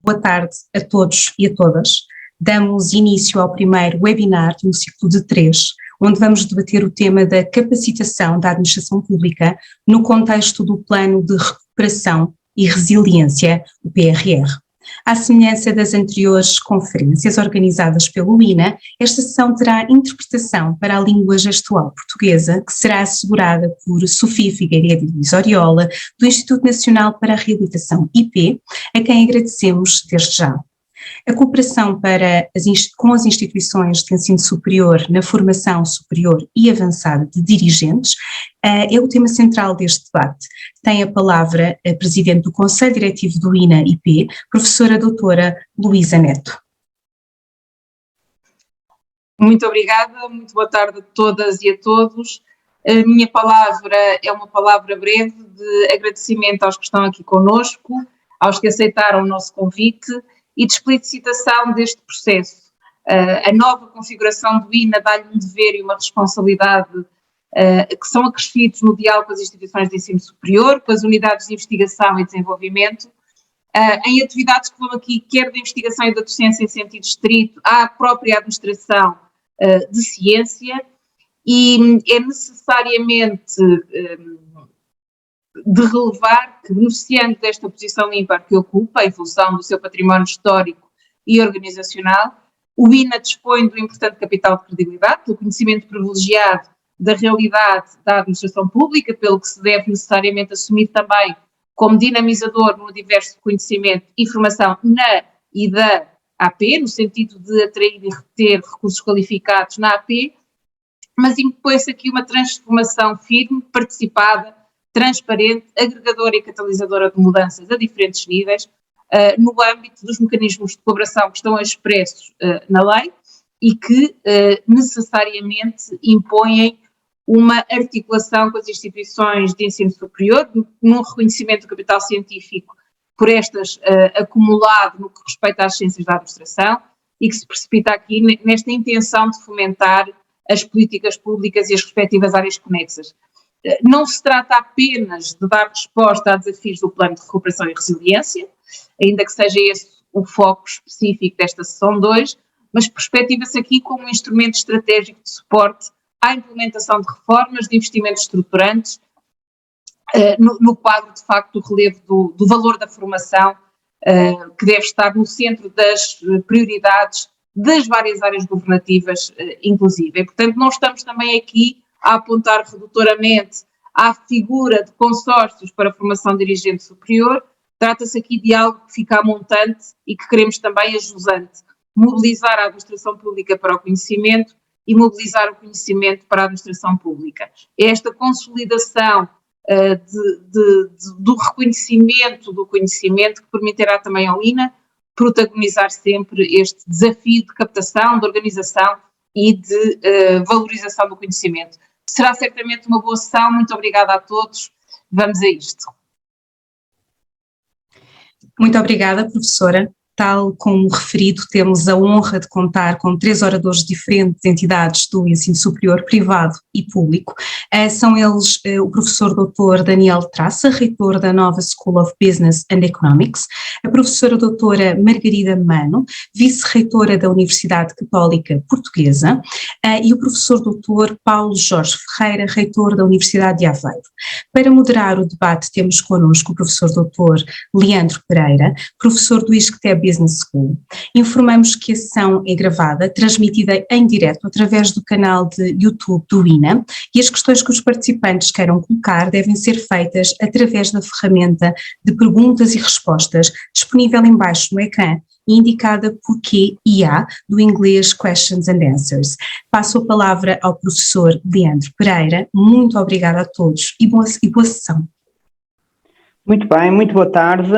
Boa tarde a todos e a todas. Damos início ao primeiro webinar de um ciclo de 3, onde vamos debater o tema da capacitação da administração pública no contexto do Plano de Recuperação e Resiliência, o PRR. À semelhança das anteriores conferências organizadas pelo INA, esta sessão terá interpretação para a língua gestual portuguesa, que será assegurada por Sofia Figueiredo Luís Oriola, do Instituto Nacional para a Reabilitação IP, a quem agradecemos desde já. A cooperação com as instituições de ensino superior na formação superior e avançada de dirigentes é o tema central deste debate. Tem a palavra a Presidente do Conselho Diretivo do INA-IP, Professora Doutora Luísa Neto. Muito obrigada, muito boa tarde a todas e a todos. A minha palavra é uma palavra breve de agradecimento aos que estão aqui conosco, aos que aceitaram o nosso convite e de explicitação deste processo. A nova configuração do INA dá-lhe um dever e uma responsabilidade que são acrescidos no diálogo com as instituições de ensino superior, com as unidades de investigação e desenvolvimento, em atividades que vão aqui, quer da investigação e da docência em sentido estrito, à própria administração de ciência, e é necessariamente de relevar que, beneficiando desta posição ímpar que ocupa, em função do seu património histórico e organizacional, o INA dispõe do importante capital de credibilidade, do conhecimento privilegiado da realidade da administração pública, pelo que se deve necessariamente assumir também como dinamizador no universo de conhecimento e formação na e da AP, no sentido de atrair e reter recursos qualificados na AP, mas impõe-se aqui uma transformação firme, participada, transparente, agregadora e catalisadora de mudanças a diferentes níveis, no âmbito dos mecanismos de colaboração que estão expressos na lei e que necessariamente impõem uma articulação com as instituições de ensino superior, num reconhecimento do capital científico por estas acumulado no que respeita às ciências da administração e que se precipita aqui nesta intenção de fomentar as políticas públicas e as respectivas áreas conexas. Não se trata apenas de dar resposta a desafios do Plano de Recuperação e Resiliência, ainda que seja esse o foco específico desta sessão 2, mas perspectiva-se aqui como um instrumento estratégico de suporte à implementação de reformas, de investimentos estruturantes, no quadro, de facto, do relevo do valor da formação, que deve estar no centro das prioridades das várias áreas governativas, inclusive. E, portanto, não estamos também aqui a apontar redutoramente à figura de consórcios para a formação de dirigente superior. Trata-se aqui de algo que fica a montante e que queremos também ajusante, mobilizar a administração pública para o conhecimento e mobilizar o conhecimento para a administração pública. É esta consolidação do reconhecimento do conhecimento que permitirá também ao INA protagonizar sempre este desafio de captação, de organização e de valorização do conhecimento. Será certamente uma boa sessão, muito obrigada a todos, vamos a isto. Muito obrigada, professora. Tal como referido, temos a honra de contar com 3 oradores de diferentes entidades do ensino superior privado e público. São eles o professor Dr. Daniel Traça, reitor da Nova School of Business and Economics, a professora doutora Margarida Mano, vice-reitora da Universidade Católica Portuguesa, e o professor Dr. Paulo Jorge Ferreira, reitor da Universidade de Aveiro. Para moderar o debate temos connosco o professor Dr. Leandro Pereira, professor do ISCTE Business School. Informamos que a sessão é gravada, transmitida em direto através do canal de YouTube do INA, e as questões que os participantes queiram colocar devem ser feitas através da ferramenta de perguntas e respostas disponível em baixo no ecrã e indicada por QIA, do inglês Questions and Answers. Passo a palavra ao professor Leandro Pereira. Muito obrigada a todos e boa sessão. Muito bem, muito boa tarde.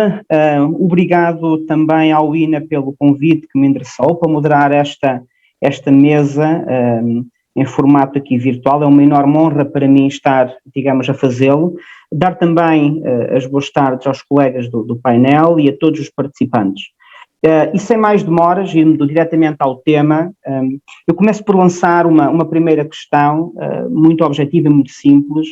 Obrigado também ao INA pelo convite que me endereçou para moderar esta mesa em formato aqui virtual. É uma enorme honra para mim estar, digamos, a fazê-lo. Dar também as boas tardes aos colegas do painel e a todos os participantes. E sem mais demoras, indo diretamente ao tema, eu começo por lançar uma primeira questão muito objetiva e muito simples,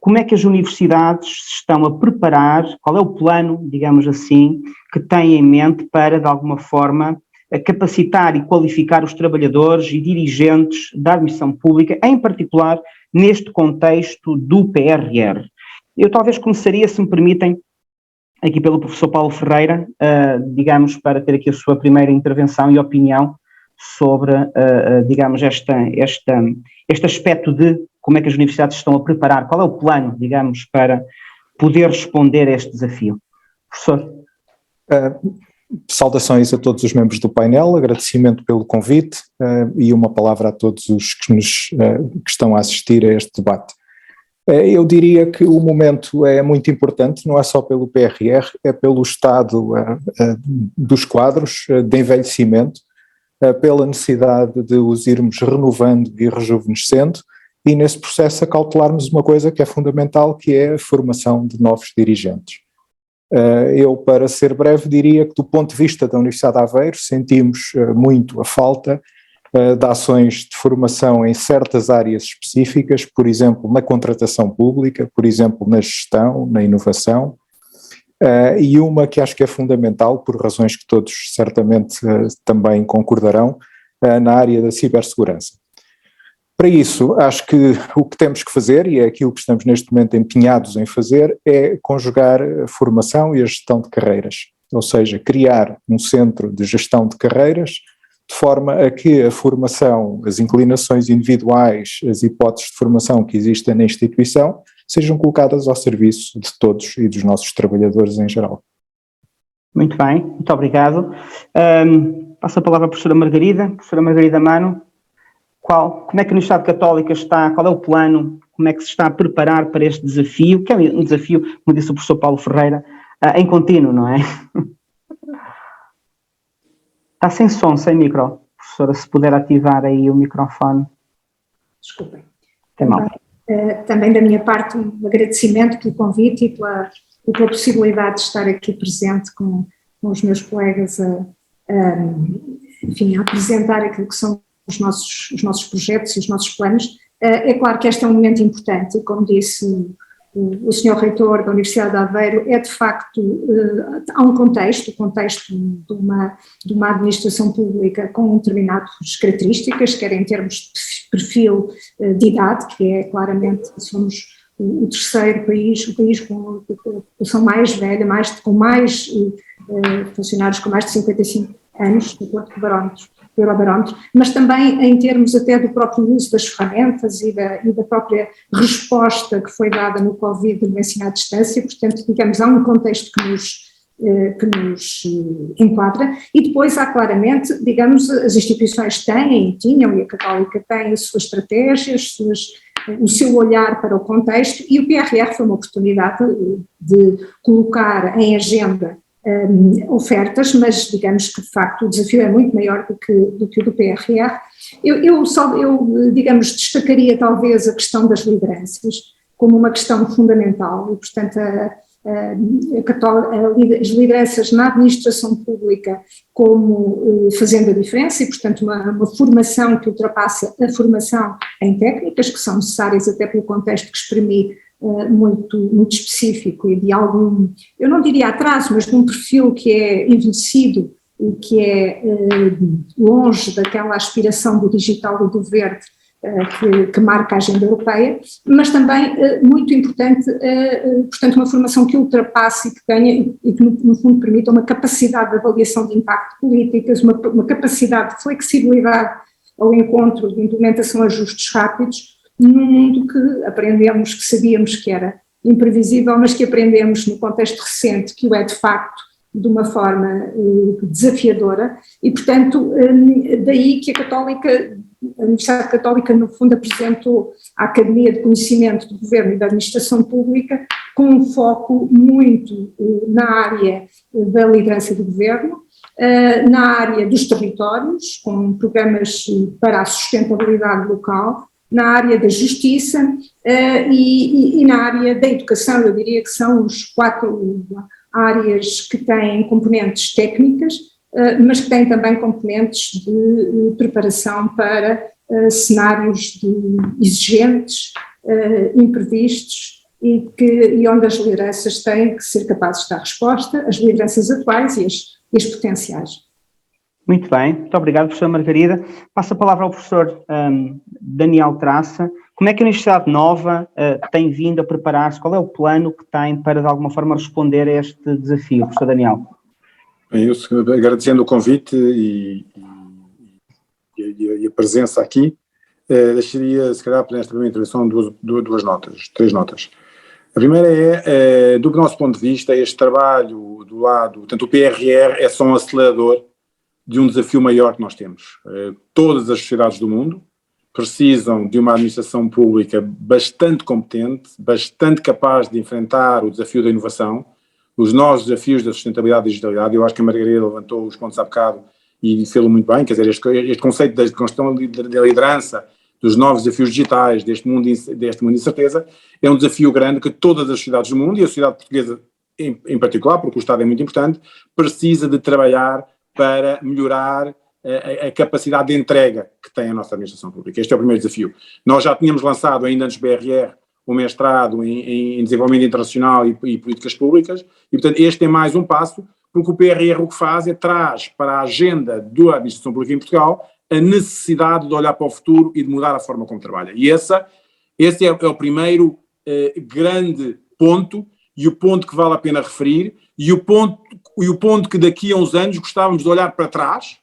como é que as universidades se estão a preparar, qual é o plano, digamos assim, que têm em mente para, de alguma forma, capacitar e qualificar os trabalhadores e dirigentes da administração pública, em particular neste contexto do PRR. Eu talvez começaria, se me permitem, aqui pelo professor Paulo Ferreira, digamos, para ter aqui a sua primeira intervenção e opinião sobre, digamos, este aspecto de como é que as universidades estão a preparar, qual é o plano, digamos, para poder responder a este desafio. Professor. Saudações a todos os membros do painel, agradecimento pelo convite e uma palavra a todos os que estão a assistir a este debate. Eu diria que o momento é muito importante, não é só pelo PRR, é pelo estado dos quadros de envelhecimento, pela necessidade de os irmos renovando e rejuvenescendo e nesse processo acautelarmos uma coisa que é fundamental, que é a formação de novos dirigentes. Eu, para ser breve, diria que do ponto de vista da Universidade de Aveiro sentimos muito a falta de ações de formação em certas áreas específicas, por exemplo, na contratação pública, por exemplo, na gestão, na inovação, e uma que acho que é fundamental, por razões que todos certamente também concordarão, na área da cibersegurança. Para isso, acho que o que temos que fazer, e é aquilo que estamos neste momento empenhados em fazer, é conjugar a formação e a gestão de carreiras, ou seja, criar um centro de gestão de carreiras, de forma a que a formação, as inclinações individuais, as hipóteses de formação que existem na instituição, sejam colocadas ao serviço de todos e dos nossos trabalhadores em geral. Muito bem, muito obrigado. Passo a palavra à professora Margarida Mano. Como é que a Universidade Católica está, qual é o plano, como é que se está a preparar para este desafio, que é um desafio, como disse o professor Paulo Ferreira, em contínuo, não é? Está sem som, sem micro. Professora, se puder ativar aí o microfone. Desculpem. Tem mal. Também da minha parte um agradecimento pelo convite e pela possibilidade de estar aqui presente com os meus colegas a apresentar aquilo que são os nossos projetos e os nossos planos. É claro que este é um momento importante e, como disse o Sr. Reitor da Universidade de Aveiro, é de facto, há um contexto de uma administração pública com determinadas características, quer em termos de perfil de idade, que é claramente, somos o terceiro país, o país com a população mais velha, com mais funcionários com mais de 55 anos, de acordo com o Eurobarómetro, mas também em termos até do próprio uso das ferramentas e da própria resposta que foi dada no Covid no ensino à distância. Portanto, digamos, há um contexto que nos enquadra, e depois há claramente, digamos, as instituições tinham, e a Católica tem as suas estratégias, o seu olhar para o contexto, e o PRR foi uma oportunidade de colocar em agenda ofertas, mas digamos que de facto o desafio é muito maior do que o do PRR. Eu digamos, destacaria talvez a questão das lideranças como uma questão fundamental, e portanto as lideranças na administração pública como fazendo a diferença, e portanto uma formação que ultrapassa a formação em técnicas que são necessárias até pelo contexto que exprimi, muito específico e de algum, eu não diria atraso, mas de um perfil que é envelhecido e que é longe daquela aspiração do digital e do verde que marca a agenda europeia, mas também muito importante, portanto uma formação que ultrapasse e que tenha e que no fundo permita uma capacidade de avaliação de impacto de políticas, uma capacidade de flexibilidade ao encontro de implementação a ajustes rápidos, num mundo que aprendemos, que sabíamos que era imprevisível, mas que aprendemos no contexto recente que o é de facto de uma forma desafiadora, e portanto daí que a Universidade Católica no fundo apresentou a Academia de Conhecimento do Governo e da Administração Pública com um foco muito na área da liderança do governo, na área dos territórios, com programas para a sustentabilidade local, na área da justiça e na área da educação. Eu diria que são os 4 áreas que têm componentes técnicas, mas que têm também componentes de preparação para cenários exigentes, imprevistos, e onde as lideranças têm que ser capazes de dar resposta, as lideranças atuais e as potenciais. Muito bem, muito obrigado, professora Margarida. Passo a palavra ao professor Daniel Traça. Como é que a Universidade Nova tem vindo a preparar-se? Qual é o plano que tem para, de alguma forma, responder a este desafio, professor Daniel? Bem, eu, agradecendo o convite e a presença aqui, deixaria, se calhar, para esta primeira intervenção, três notas. A primeira é, do nosso ponto de vista, este trabalho do lado, portanto, o PRR é só um acelerador de um desafio maior que nós temos. Todas as sociedades do mundo precisam de uma administração pública bastante competente, bastante capaz de enfrentar o desafio da inovação, os novos desafios da sustentabilidade e digitalidade. Eu acho que a Margarida levantou os pontos há bocado e fez-lo muito bem, quer dizer, este conceito da questão da liderança, dos novos desafios digitais, deste mundo de incerteza, é um desafio grande que todas as sociedades do mundo, e a sociedade portuguesa em particular, porque o Estado é muito importante, precisa de trabalhar para melhorar a capacidade de entrega que tem a nossa administração pública. Este é o primeiro desafio. Nós já tínhamos lançado, ainda antes do BRR, o mestrado em desenvolvimento internacional e políticas públicas, e portanto este é mais um passo, porque o PRR o que faz é traz para a agenda da administração pública em Portugal a necessidade de olhar para o futuro e de mudar a forma como trabalha. E esse é o primeiro grande ponto, e o ponto que vale a pena referir, e o ponto que daqui a uns anos gostávamos de olhar para trás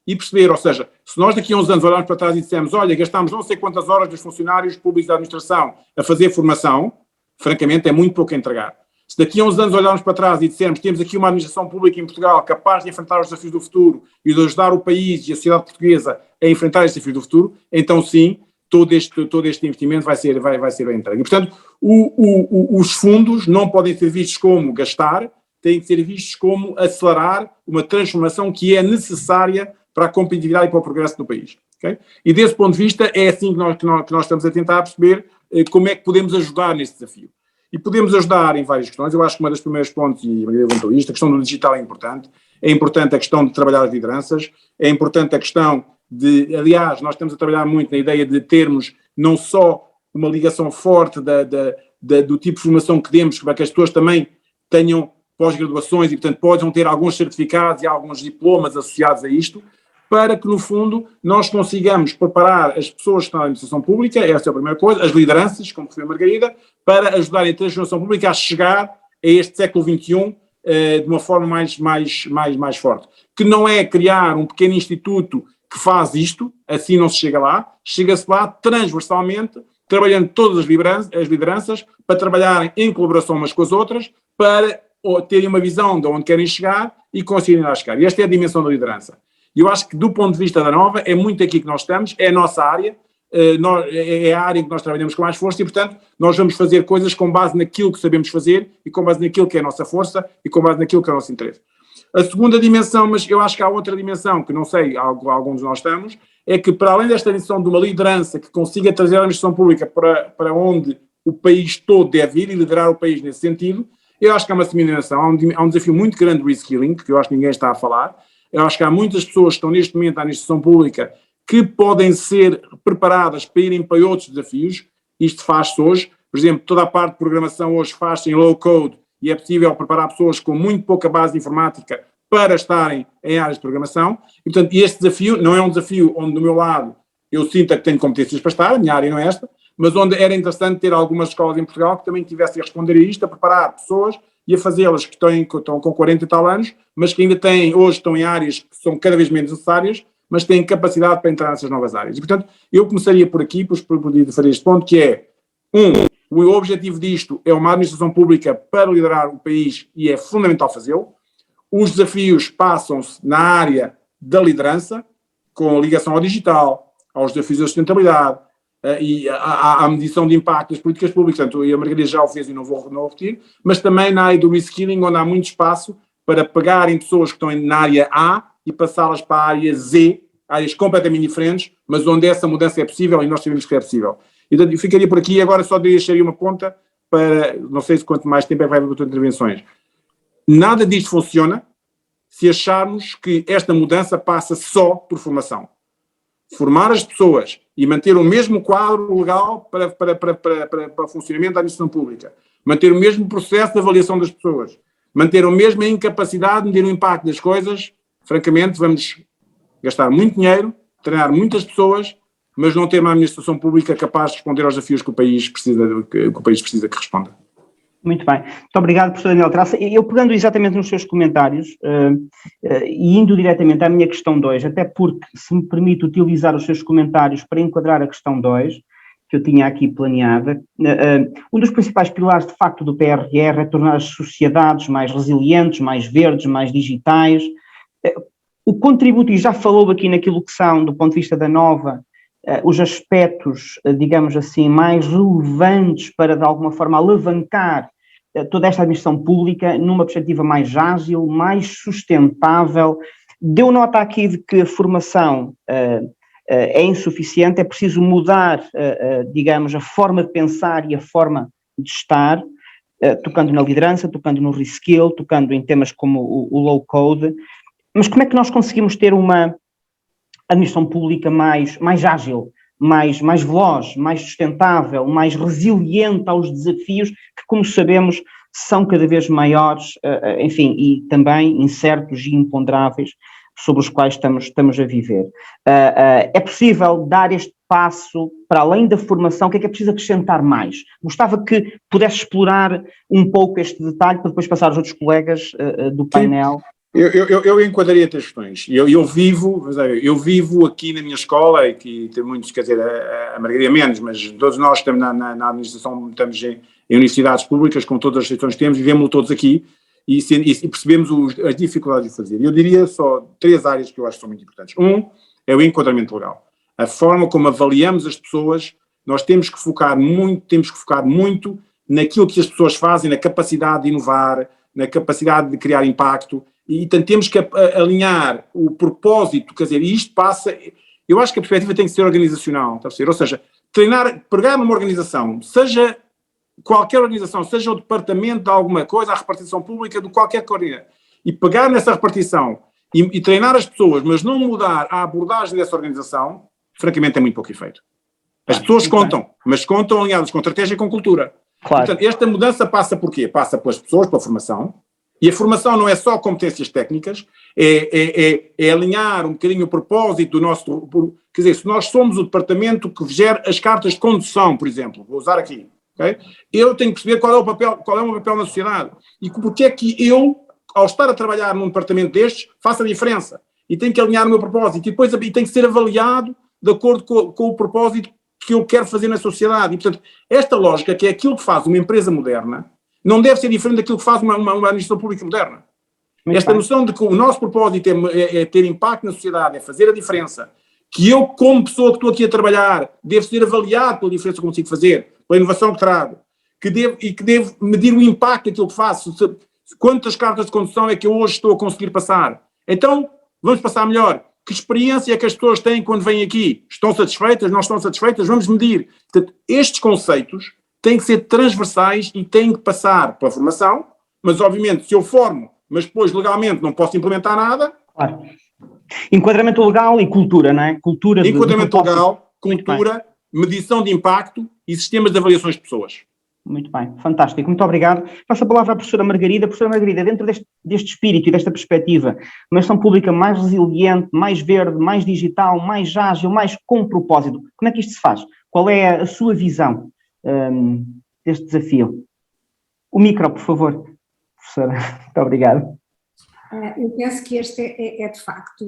e perceber, ou seja, se nós daqui a uns anos olharmos para trás e dissermos, olha, gastámos não sei quantas horas dos funcionários públicos da administração a fazer formação, francamente é muito pouco a entregar. Se daqui a uns anos olharmos para trás e dissermos, temos aqui uma administração pública em Portugal capaz de enfrentar os desafios do futuro e de ajudar o país e a sociedade portuguesa a enfrentar os desafios do futuro, então sim, todo este investimento vai ser bem entregue. E, portanto, os fundos não podem ser vistos como gastar, têm que ser vistos como acelerar uma transformação que é necessária para a competitividade e para o progresso do país. Okay? E desse ponto de vista é assim que nós estamos a tentar perceber como é que podemos ajudar nesse desafio. E podemos ajudar em várias questões. Eu acho que uma das primeiras pontos, e a Maria levantou isto, a questão do digital é importante a questão de trabalhar as lideranças, é importante a questão de, aliás, nós estamos a trabalhar muito na ideia de termos não só uma ligação forte do tipo de formação que demos, para que as pessoas também tenham pós-graduações e, portanto, possam ter alguns certificados e alguns diplomas associados a isto, para que, no fundo, nós consigamos preparar as pessoas que estão na administração pública, essa é a primeira coisa, as lideranças, como referiu a Margarida, para ajudarem a transformação pública a chegar a este século XXI de uma forma mais forte. Que não é criar um pequeno instituto que faz isto, assim não se chega lá, chega-se lá transversalmente, trabalhando todas as lideranças, para trabalharem em colaboração umas com as outras, para terem uma visão de onde querem chegar e conseguirem lá chegar. E esta é a dimensão da liderança. E eu acho que, do ponto de vista da Nova, é muito aqui que nós estamos, é a nossa área, é a área em que nós trabalhamos com mais força e, portanto, nós vamos fazer coisas com base naquilo que sabemos fazer e com base naquilo que é a nossa força e com base naquilo que é o nosso interesse. A segunda dimensão, mas eu acho que há outra dimensão, que não sei, alguns de nós estamos, é que, para além desta dimensão de uma liderança que consiga trazer a administração pública para onde o país todo deve ir e liderar o país nesse sentido, eu acho que há uma segunda dimensão, há um desafio muito grande do reskilling, que eu acho que ninguém está a falar. Eu acho que há muitas pessoas que estão neste momento na administração pública que podem ser preparadas para irem para outros desafios. Isto faz-se hoje. Por exemplo, toda a parte de programação hoje faz-se em low code e é possível preparar pessoas com muito pouca base de informática para estarem em áreas de programação. E, portanto, este desafio não é um desafio onde, do meu lado, eu sinto que tenho competências para estar, a minha área não é esta, mas onde era interessante ter algumas escolas em Portugal que também tivessem a responder a isto, a preparar pessoas e a fazê-las que estão com 40 e tal anos, mas que ainda hoje estão em áreas que são cada vez menos necessárias, mas têm capacidade para entrar nessas novas áreas. E, portanto, eu começaria por aqui, por fazer este ponto, que é, o objetivo disto é uma administração pública para liderar o país e é fundamental fazê-lo. Os desafios passam-se na área da liderança, com a ligação ao digital, aos desafios da sustentabilidade, e à medição de impacto das políticas públicas. Portanto, a Margarida já o fez e não vou repetir, mas também na área do reskilling, onde há muito espaço para pegarem pessoas que estão na área A e passá-las para a área Z, áreas completamente diferentes, mas onde essa mudança é possível e nós sabemos que é possível. Então, eu ficaria por aqui e agora só deixaria uma ponta para, não sei se quanto mais tempo é que vai haver outras intervenções. Nada disto funciona se acharmos que esta mudança passa só por formação. Formar as pessoas e manter o mesmo quadro legal para o funcionamento da administração pública, manter o mesmo processo de avaliação das pessoas, manter a mesma incapacidade de medir o impacto das coisas, francamente, vamos gastar muito dinheiro, treinar muitas pessoas, mas não ter uma administração pública capaz de responder aos desafios que o país precisa que responda. Muito bem. Muito obrigado, professor Daniel Traça. Eu pegando exatamente nos seus comentários e indo diretamente à minha questão 2, até porque, se me permite utilizar os seus comentários para enquadrar a questão 2, que eu tinha aqui planeada, um dos principais pilares, de facto, do PRR é tornar as sociedades mais resilientes, mais verdes, mais digitais. O contributo, e já falou aqui naquilo que são, do ponto de vista da Nova, os aspectos, digamos assim, mais relevantes para, de alguma forma, alavancar toda esta administração pública numa perspectiva mais ágil, mais sustentável. Deu nota aqui de que a formação é insuficiente, é preciso mudar, digamos, a forma de pensar e a forma de estar, tocando na liderança, tocando no reskill, tocando em temas como o low code. Mas como é que nós conseguimos ter uma administração pública mais ágil, mais veloz, mais sustentável, mais resiliente aos desafios que, como sabemos, são cada vez maiores, enfim, e também incertos e imponderáveis sobre os quais estamos a viver. É possível dar este passo para além da formação? O que é preciso acrescentar mais? Gostava que pudesse explorar um pouco este detalhe para depois passar aos outros colegas do painel. Eu enquadraria 3 questões. Eu vivo aqui na minha escola, e que tem muitos, quer dizer, a Margarida menos, mas todos nós estamos na administração, estamos em universidades públicas, com todas as instituições que temos, vivemos todos aqui e percebemos as dificuldades de fazer. Eu diria só 3 áreas que eu acho que são muito importantes. É o enquadramento legal. A forma como avaliamos as pessoas, nós temos que focar muito naquilo que as pessoas fazem, na capacidade de inovar, na capacidade de criar impacto. E então temos que alinhar o propósito, quer dizer, e isto passa, eu acho que a perspectiva tem que ser organizacional, está a ser? Ou seja, pegar numa organização, seja qualquer organização, seja o departamento de alguma coisa, a repartição pública de qualquer coisa, e pegar nessa repartição e treinar as pessoas, mas não mudar a abordagem dessa organização, francamente é muito pouco efeito. As pessoas contam, mas contam alinhadas com estratégia e com cultura. Claro. Portanto, esta mudança passa por quê? Passa pelas pessoas, pela formação. E a formação não é só competências técnicas, é alinhar um bocadinho o propósito do nosso... Quer dizer, se nós somos o departamento que gera as cartas de condução, por exemplo, vou usar aqui, okay? Eu tenho que perceber qual é o meu papel na sociedade e porque é que eu, ao estar a trabalhar num departamento destes, faço a diferença. E tenho que alinhar o meu propósito. E depois tem que ser avaliado de acordo com o propósito que eu quero fazer na sociedade. E, portanto, esta lógica, que é aquilo que faz uma empresa moderna, não deve ser diferente daquilo que faz uma administração pública moderna. Esta noção de que o nosso propósito é ter impacto na sociedade, é fazer a diferença, que eu, como pessoa que estou aqui a trabalhar, devo ser avaliado pela diferença que consigo fazer, pela inovação que trago, que devo medir o impacto daquilo que faço, quantas cartas de condução é que eu hoje estou a conseguir passar. Então, vamos passar melhor. Que experiência é que as pessoas têm quando vêm aqui? Estão satisfeitas? Não estão satisfeitas? Vamos medir. Portanto, estes conceitos têm que ser transversais e têm que passar pela formação, mas obviamente se eu formo, mas depois legalmente não posso implementar nada. Claro. Enquadramento legal e cultura, não é? Enquadramento legal, cultura, medição de impacto e sistemas de avaliações de pessoas. Muito bem, fantástico, muito obrigado. Passo a palavra à professora Margarida. Professora Margarida, dentro deste espírito e desta perspectiva, uma gestão pública mais resiliente, mais verde, mais digital, mais ágil, mais com propósito, como é que isto se faz? Qual é a sua visão deste desafio? O micro, por favor, professora. Muito obrigado. Eu penso que este é de facto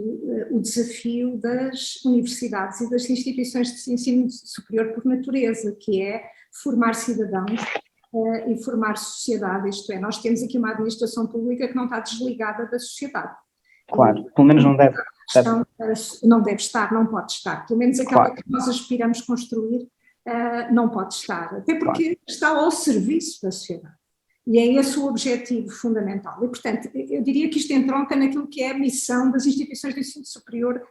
o desafio das universidades e das instituições de ensino superior por natureza, que é formar cidadãos e formar sociedade, isto é, nós temos aqui uma administração pública que não está desligada da sociedade. Claro, pelo menos não deve. Não deve estar, não pode estar, pelo menos aquela claro. que nós aspiramos construir não pode estar, até porque está ao serviço da sociedade. E é esse o objetivo fundamental. E, portanto, eu diria que isto entronca naquilo que é a missão das instituições de ensino superior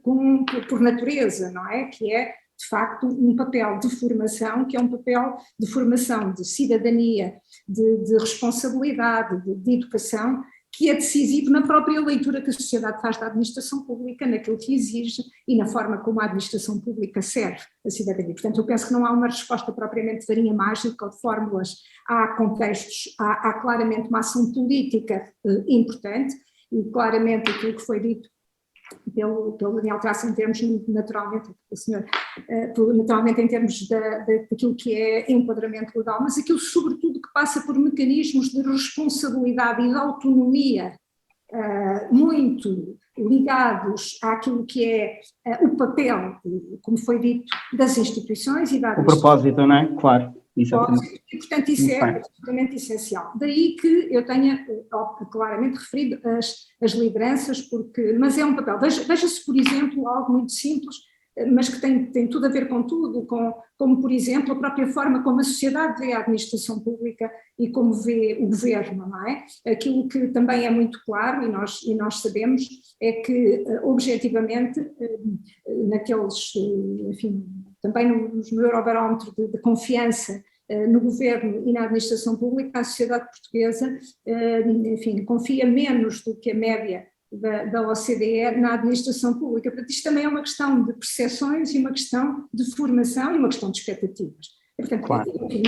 por natureza, não é? Que é, de facto, um papel de formação, que é um papel de formação de cidadania, de responsabilidade, de educação, que é decisivo na própria leitura que a sociedade faz da administração pública, naquilo que exige e na forma como a administração pública serve a cidadania. Portanto, eu penso que não há uma resposta propriamente de varinha mágica ou de fórmulas, há contextos, há claramente uma ação política importante e claramente aquilo que foi dito pelo Daniel Traça em termos, naturalmente, o senhor, naturalmente em termos daquilo que é enquadramento legal, mas aquilo sobretudo que passa por mecanismos de responsabilidade e de autonomia muito ligados àquilo que é o papel, como foi dito, das instituições e da administração. O propósito, não é? Claro. Exatamente. E, portanto, isso é absolutamente essencial. Daí que eu tenha claramente referido as lideranças, mas é um papel. Veja-se, por exemplo, algo muito simples, mas que tem tudo a ver com tudo, como, por exemplo, a própria forma como a sociedade vê a administração pública e como vê o governo, não é? Aquilo que também é muito claro, e nós sabemos, é que, objetivamente, naqueles, enfim, também no Eurobarómetro de confiança no governo e na administração pública, a sociedade portuguesa, enfim, confia menos do que a média da OCDE na administração pública. Portanto, isto também é uma questão de percepções e uma questão de formação e uma questão de expectativas. Portanto, claro. Enfim,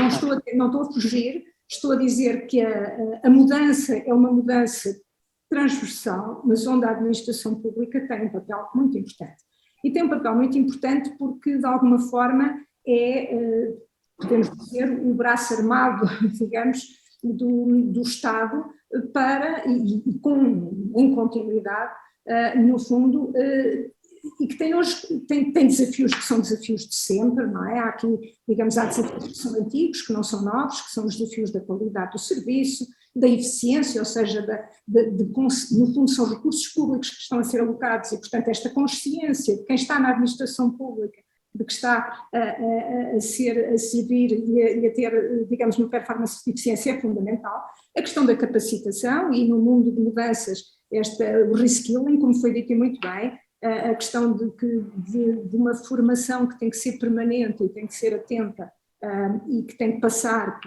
não estou a fugir, estou a dizer que a mudança é uma mudança transversal, mas onde a administração pública tem um papel muito importante. E tem um papel muito importante porque, de alguma forma, podemos dizer, o braço armado, digamos, do Estado em continuidade, no fundo, e que tem hoje tem desafios que são desafios de sempre, não é? Há aqui, digamos, há desafios que são antigos, que não são novos, que são os desafios da qualidade do serviço, da eficiência, ou seja, no fundo são recursos públicos que estão a ser alocados e, portanto, esta consciência de quem está na administração pública, de que está a servir e a ter, digamos, uma performance de eficiência é fundamental. A questão da capacitação e no mundo de mudanças, o reskilling, como foi dito muito bem, a questão de uma formação que tem que ser permanente e tem que ser atenta e que tem que passar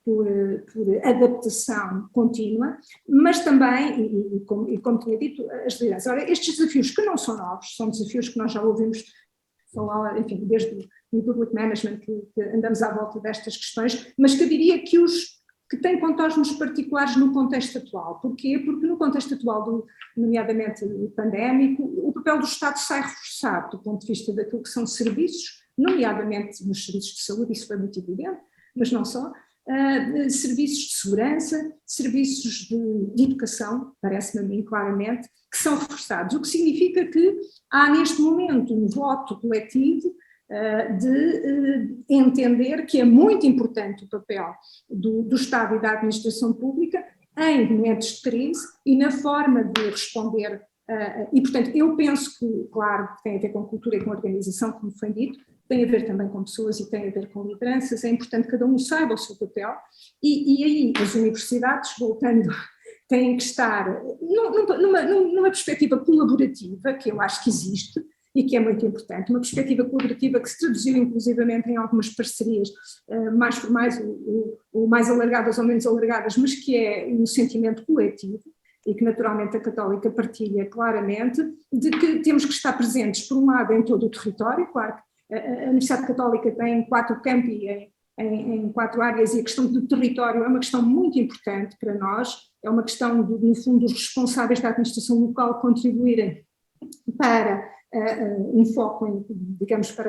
por adaptação contínua, mas também, e como tinha dito, as lideranças. Ora, estes desafios que não são novos, são desafios que nós já ouvimos falar, enfim, desde o Public Management que andamos à volta destas questões, mas que eu diria que têm contornos particulares no contexto atual. Porquê? Porque no contexto atual, nomeadamente pandémico, o papel do Estado sai reforçado do ponto de vista daquilo que são serviços, nomeadamente nos serviços de saúde, isso foi muito evidente, mas não só, serviços de segurança, serviços de educação, parece-me a mim claramente, que são reforçados, o que significa que há neste momento um voto coletivo de entender que é muito importante o papel do Estado e da administração pública em momentos de crise e na forma de responder. E, portanto, eu penso que, claro, que tem a ver com cultura e com organização, como foi dito, tem a ver também com pessoas e tem a ver com lideranças, é importante que cada um saiba o seu papel e aí as universidades, voltando, têm que estar numa perspectiva colaborativa, que eu acho que existe e que é muito importante, uma perspectiva colaborativa que se traduziu inclusivamente em algumas parcerias mais formais ou mais alargadas ou menos alargadas, mas que é um sentimento coletivo e que naturalmente a Católica partilha claramente, de que temos que estar presentes, por um lado, em todo o território. Claro que a Universidade Católica tem 4 campi em 4 áreas e a questão do território é uma questão muito importante para nós, é uma questão, no fundo, dos responsáveis da administração local contribuírem para um foco, digamos, com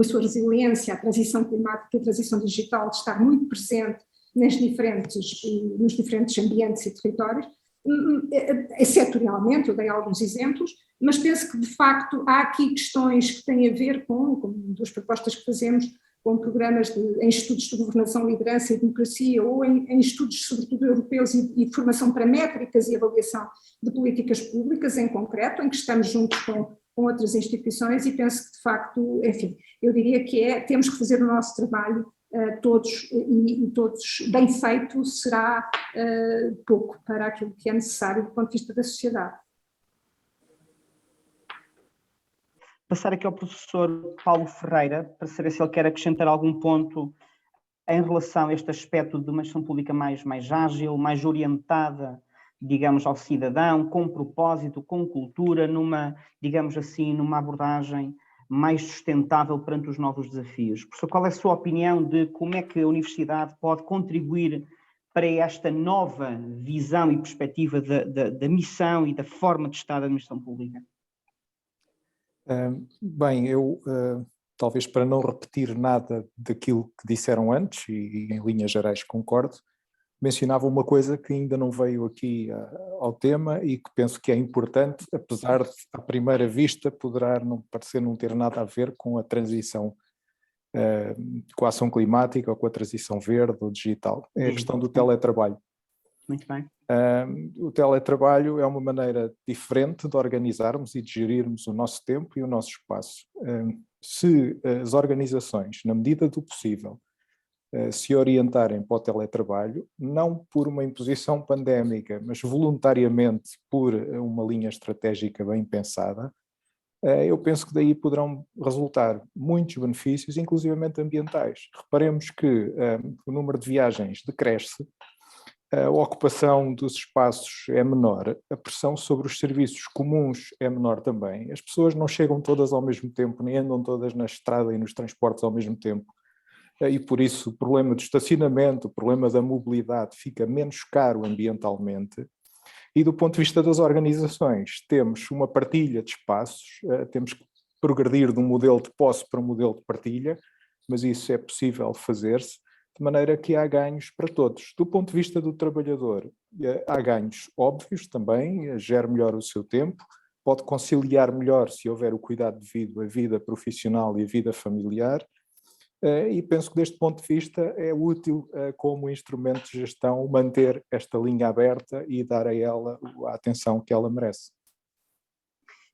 a sua resiliência, a transição climática e a transição digital, de estar muito presente nos diferentes ambientes e territórios, setorialmente, eu dei alguns exemplos, mas penso que de facto há aqui questões que têm a ver com duas propostas que fazemos, com programas em estudos de governação, liderança e democracia, ou em estudos sobretudo europeus e formação para métricas e avaliação de políticas públicas em concreto, em que estamos juntos com outras instituições e penso que de facto, enfim, eu diria que temos que fazer o nosso trabalho todos e todos bem feito será pouco para aquilo que é necessário do ponto de vista da sociedade. Passar aqui ao professor Paulo Ferreira para saber se ele quer acrescentar algum ponto em relação a este aspecto de uma gestão pública mais ágil, mais orientada digamos, ao cidadão, com propósito, com cultura, digamos assim, numa abordagem mais sustentável perante os novos desafios. Professor, qual é a sua opinião de como é que a universidade pode contribuir para esta nova visão e perspectiva da missão e da forma de estar da administração pública? Bem, eu, talvez para não repetir nada daquilo que disseram antes, e em linhas gerais concordo, mencionava uma coisa que ainda não veio aqui ao tema e que penso que é importante, apesar de, à primeira vista, poderá parecer não ter nada a ver com a transição, com a ação climática ou com a transição verde ou digital. É a questão do teletrabalho. Muito bem. O teletrabalho é uma maneira diferente de organizarmos e de gerirmos o nosso tempo e o nosso espaço. Se as organizações, na medida do possível, se orientarem para o teletrabalho, não por uma imposição pandémica, mas voluntariamente por uma linha estratégica bem pensada, eu penso que daí poderão resultar muitos benefícios, inclusivamente ambientais. Reparemos que o número de viagens decresce, a ocupação dos espaços é menor, a pressão sobre os serviços comuns é menor também, as pessoas não chegam todas ao mesmo tempo, nem andam todas na estrada e nos transportes ao mesmo tempo, e por isso o problema do estacionamento, o problema da mobilidade fica menos caro ambientalmente. E do ponto de vista das organizações, temos uma partilha de espaços, temos que progredir de um modelo de posse para um modelo de partilha, mas isso é possível fazer-se, de maneira que há ganhos para todos. Do ponto de vista do trabalhador, há ganhos óbvios também, gera melhor o seu tempo, pode conciliar melhor, se houver o cuidado devido, a vida profissional e a vida familiar, e penso que deste ponto de vista é útil como instrumento de gestão manter esta linha aberta e dar a ela a atenção que ela merece.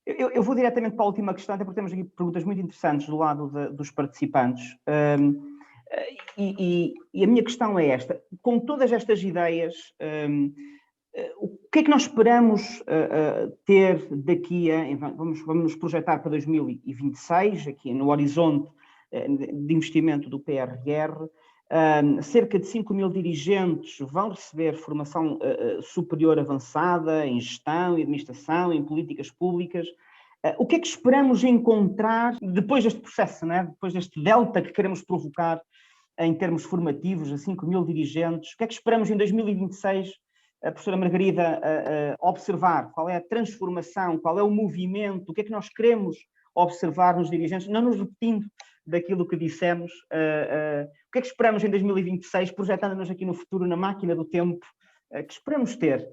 Eu vou diretamente para a última questão, até porque temos aqui perguntas muito interessantes do lado dos participantes. E a minha questão é esta: com todas estas ideias, o que é que nós esperamos ter daqui vamos nos projetar para 2026, aqui no horizonte de investimento do PRR, cerca de 5.000 dirigentes vão receber formação superior avançada em gestão e administração, em políticas públicas. O que é que esperamos encontrar depois deste processo, né? Depois deste delta que queremos provocar em termos formativos a 5.000 dirigentes? O que é que esperamos em 2026, a professora Margarida, observar? Qual é a transformação, qual é o movimento, o que é que nós queremos observar nos dirigentes, não nos repetindo daquilo que dissemos? O que é que esperamos em 2026, projetando-nos aqui no futuro, na máquina do tempo, que esperamos ter?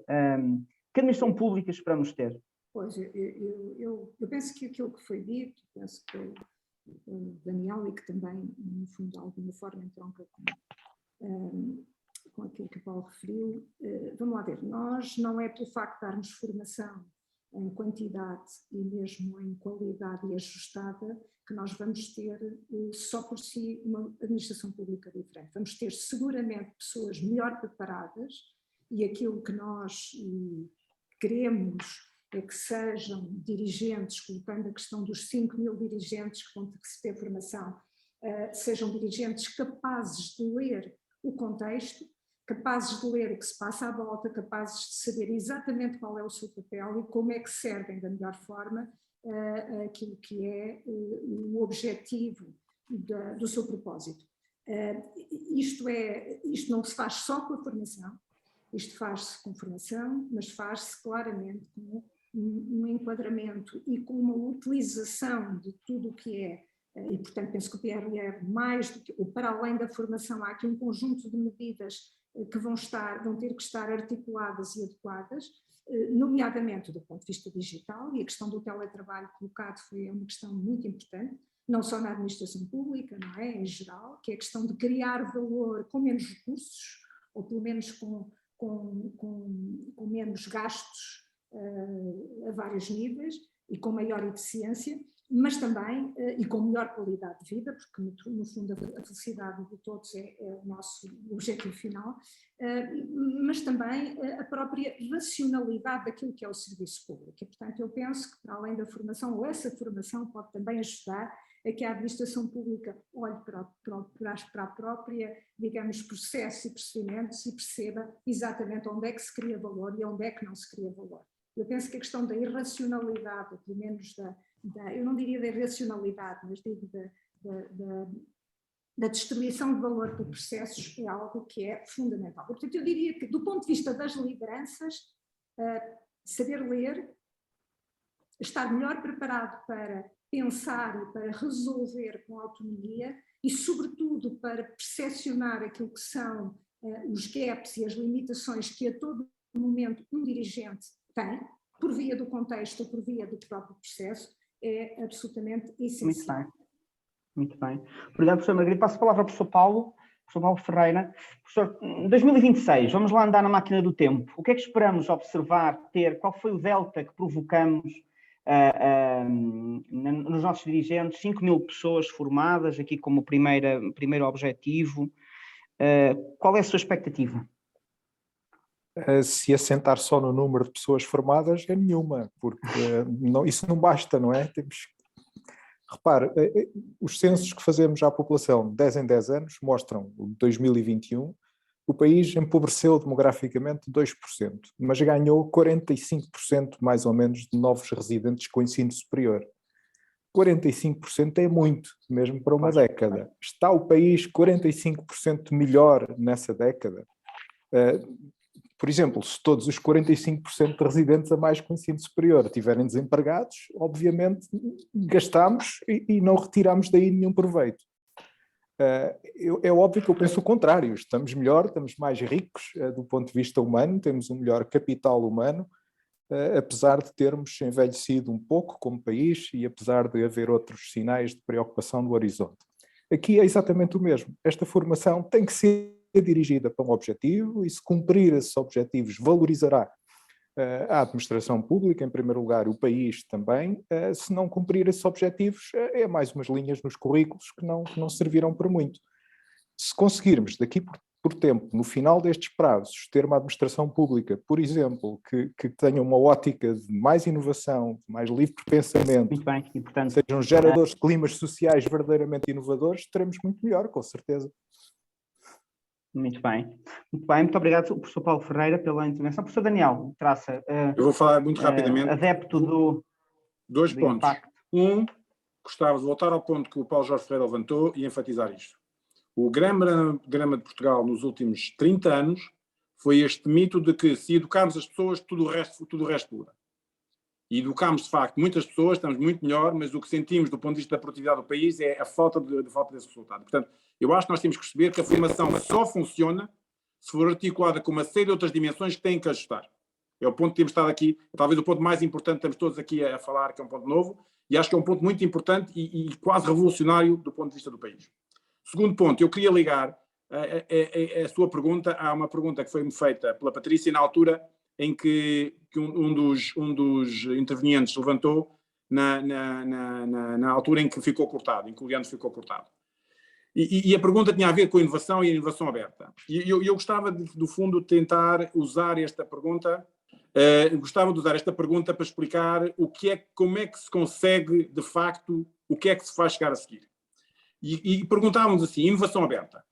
Que administração pública esperamos ter? Pois, eu penso que aquilo que foi dito, penso que o Daniel, e que também, no fundo, de alguma forma entronca com aquilo que o Paulo referiu, vamos lá ver, nós não é pelo facto de darmos formação em quantidade e mesmo em qualidade e ajustada que nós vamos ter só por si uma administração pública diferente. Vamos ter seguramente pessoas melhor preparadas, e aquilo que nós queremos é que sejam dirigentes, colocando a questão dos 5.000 dirigentes que vão ter que receber formação, sejam dirigentes capazes de ler o contexto, capazes de ler o que se passa à volta, capazes de saber exatamente qual é o seu papel e como é que servem da melhor forma aquilo que é o objetivo do seu propósito. Isto não se faz só com a formação, isto faz-se com formação, mas faz-se claramente com um enquadramento e com uma utilização de tudo o que é, e portanto penso que o PRR, mais do que, ou para além da formação, há aqui um conjunto de medidas que vão ter que estar articuladas e adequadas, nomeadamente do ponto de vista digital, e a questão do teletrabalho colocado foi uma questão muito importante, não só na administração pública, não é, em geral, que é a questão de criar valor com menos recursos, ou pelo menos com menos gastos a vários níveis e com maior eficiência, mas também, e com melhor qualidade de vida, porque no fundo a felicidade de todos é o nosso objetivo final, mas também a própria racionalidade daquilo que é o serviço público. E, portanto, eu penso que, para além da formação, ou essa formação pode também ajudar a que a administração pública olhe para a própria, digamos, processo e procedimentos e perceba exatamente onde é que se cria valor e onde é que não se cria valor. Eu penso que a questão da irracionalidade, ou pelo menos eu não diria da irracionalidade, mas digo da destruição de valor por processos, é algo que é fundamental. Portanto, eu diria que, do ponto de vista das lideranças, saber ler, estar melhor preparado para pensar e para resolver com autonomia e, sobretudo, para percepcionar aquilo que são os gaps e as limitações que a todo momento um dirigente tem, por via do contexto ou por via do próprio processo, é absolutamente essencial. Muito bem. Obrigado, professor Margarida. Passo a palavra ao professor Paulo Ferreira. Professor, 2026, vamos lá andar na máquina do tempo. O que é que esperamos observar, qual foi o delta que provocamos nos nossos dirigentes? 5.000 pessoas formadas, aqui como primeiro objetivo. Qual é a sua expectativa? Se assentar só no número de pessoas formadas é nenhuma, porque isso não basta, não é? Repare, os censos que fazemos à população de 10 em 10 anos mostram, em 2021, o país empobreceu demograficamente 2%, mas ganhou 45% mais ou menos de novos residentes com ensino superior. 45% é muito, mesmo para uma década. Está o país 45% melhor nessa década? Por exemplo, se todos os 45% de residentes a mais com ensino superior estiverem desempregados, obviamente gastamos e não retiramos daí nenhum proveito. É óbvio que eu penso o contrário, estamos melhor, estamos mais ricos do ponto de vista humano, temos um melhor capital humano, apesar de termos envelhecido um pouco como país e apesar de haver outros sinais de preocupação no horizonte. Aqui é exatamente o mesmo, esta formação tem que ser dirigida para um objetivo e, se cumprir esses objetivos, valorizará a administração pública, em primeiro lugar, o país também. Se não cumprir esses objetivos, é mais umas linhas nos currículos que não servirão para muito. Se conseguirmos, daqui por tempo, no final destes prazos, ter uma administração pública, por exemplo, que tenha uma ótica de mais inovação, de mais livre pensamento, muito bem, e, portanto, sejam geradores de climas sociais verdadeiramente inovadores, estaremos muito melhor, com certeza. Muito bem, muito obrigado, professor Paulo Ferreira, pela intervenção. Professor Daniel Traça, eu vou falar muito rapidamente. Adepto dois pontos. Impacto. Gostava de voltar ao ponto que o Paulo Jorge Ferreira levantou e enfatizar isto. O grama de Portugal nos últimos 30 anos foi este mito de que, se educarmos as pessoas, tudo o resto muda. E educámos, de facto, muitas pessoas, estamos muito melhor, mas o que sentimos do ponto de vista da produtividade do país é a falta desse resultado. Portanto, eu acho que nós temos que perceber que a formação só funciona se for articulada com uma série de outras dimensões que têm que ajustar. É o ponto que temos estado aqui, talvez o ponto mais importante que estamos todos aqui a falar, que é um ponto novo, e acho que é um ponto muito importante e quase revolucionário do ponto de vista do país. Segundo ponto, eu queria ligar a sua pergunta a uma pergunta que foi-me feita pela Patrícia na altura em que um dos intervenientes levantou na altura em que ficou cortado, em que o Leandro ficou cortado. E a pergunta tinha a ver com a inovação e a inovação aberta. E eu gostava, do fundo, de tentar usar esta pergunta, para explicar como é que se consegue, de facto, o que é que se faz chegar a seguir. E perguntávamos assim, inovação aberta,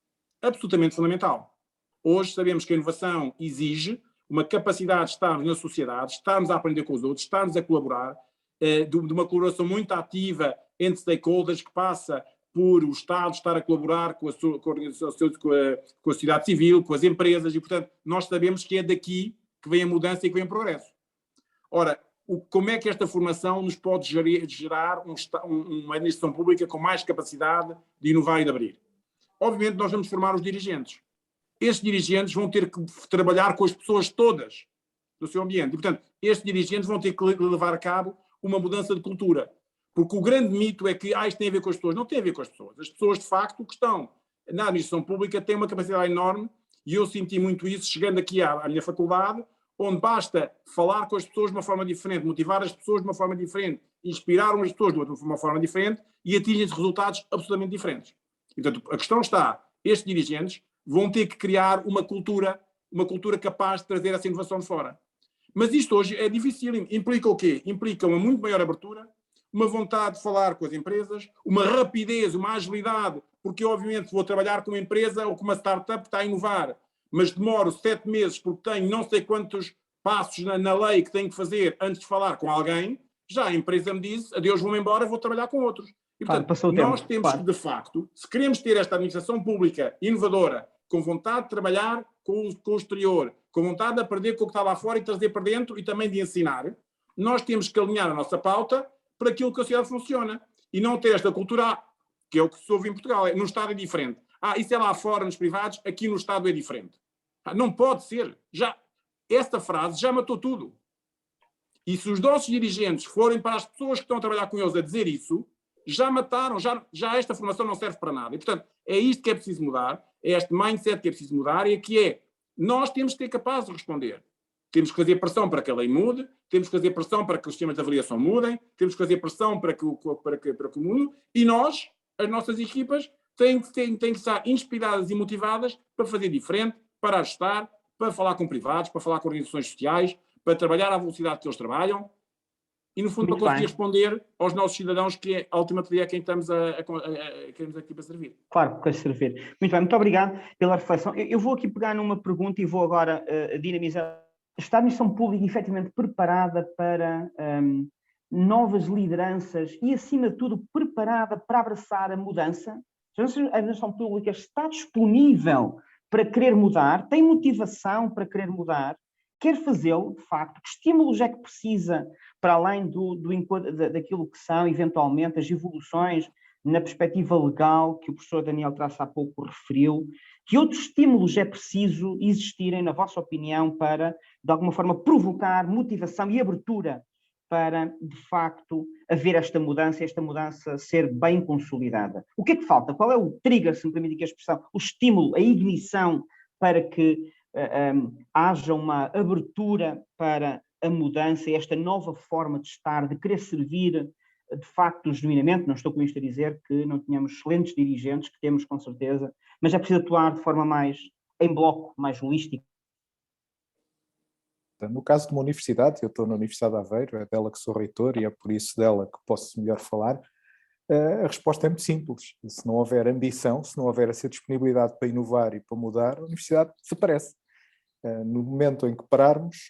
absolutamente fundamental. Hoje sabemos que a inovação exige uma capacidade de estarmos na sociedade, estarmos a aprender com os outros, estarmos a colaborar, de uma colaboração muito ativa entre stakeholders, que passa por o Estado estar a colaborar com a sociedade civil, com as empresas, e, portanto, nós sabemos que é daqui que vem a mudança e que vem o progresso. Ora, como é que esta formação nos pode gerar uma administração pública com mais capacidade de inovar e de abrir? Obviamente, nós vamos formar os dirigentes. Estes dirigentes vão ter que trabalhar com as pessoas todas do seu ambiente. E, portanto, estes dirigentes vão ter que levar a cabo uma mudança de cultura. Porque o grande mito é que isto tem a ver com as pessoas. Não tem a ver com as pessoas. As pessoas, de facto, que estão na administração pública têm uma capacidade enorme, e eu senti muito isso chegando aqui à minha faculdade, onde basta falar com as pessoas de uma forma diferente, motivar as pessoas de uma forma diferente, inspirar as pessoas de uma forma diferente e atingem-se resultados absolutamente diferentes. E, portanto, a questão está, estes dirigentes vão ter que criar uma cultura capaz de trazer essa inovação de fora. Mas isto hoje é difícil. Implica o quê? Implica uma muito maior abertura, uma vontade de falar com as empresas, uma rapidez, uma agilidade, porque obviamente vou trabalhar com uma empresa ou com uma startup que está a inovar, mas demoro 7 meses porque tenho não sei quantos passos na lei que tenho que fazer antes de falar com alguém, já a empresa me diz, adeus, vou-me embora, vou trabalhar com outros. E, portanto, nós temos que, de facto, se queremos ter esta administração pública inovadora, com vontade de trabalhar com o exterior, com vontade de aprender com o que está lá fora e trazer para dentro e também de ensinar, nós temos que alinhar a nossa pauta para aquilo que a sociedade funciona. E não ter esta cultura, que é o que se ouve em Portugal, no Estado é diferente. Isso é lá fora, nos privados, aqui no Estado é diferente. Não pode ser. Esta frase já matou tudo. E se os nossos dirigentes forem para as pessoas que estão a trabalhar com eles a dizer isso, já mataram, já esta formação não serve para nada. E, portanto, é isto que é preciso mudar, é este mindset que é preciso mudar, e que é, nós temos que ser capazes de responder. Temos que fazer pressão para que a lei mude, temos que fazer pressão para que os sistemas de avaliação mudem, temos que fazer pressão para que o mundo, e nós, as nossas equipas, têm que estar inspiradas e motivadas para fazer diferente, para ajustar, para falar com privados, para falar com organizações sociais, para trabalhar à velocidade que eles trabalham, e no fundo para conseguir responder aos nossos cidadãos, que é a última teoria a quem estamos queremos aqui para servir. Claro, para servir. Muito bem, muito obrigado pela reflexão. Eu vou aqui pegar numa pergunta e vou agora dinamizar. Está a administração pública efetivamente preparada para novas lideranças e, acima de tudo, preparada para abraçar a mudança? A administração pública está disponível para querer mudar, tem motivação para querer mudar, quer fazê-lo, de facto? Que estímulos é que precisa, para além daquilo que são, eventualmente, as evoluções na perspectiva legal que o professor Daniel Traça há pouco referiu? Que outros estímulos é preciso existirem, na vossa opinião, para, de alguma forma, provocar motivação e abertura para, de facto, haver esta mudança ser bem consolidada? O que é que falta? Qual é o trigger, se me permite a expressão, o estímulo, a ignição para que haja uma abertura para a mudança e esta nova forma de estar, de querer servir, de facto, genuinamente? Não estou com isto a dizer que não tenhamos excelentes dirigentes, que temos com certeza, mas é preciso atuar de forma mais em bloco, mais holística. No caso de uma universidade, eu estou na Universidade de Aveiro, é dela que sou reitor e é por isso dela que posso melhor falar, a resposta é muito simples. Se não houver ambição, se não houver essa disponibilidade para inovar e para mudar, a universidade desaparece. No momento em que pararmos,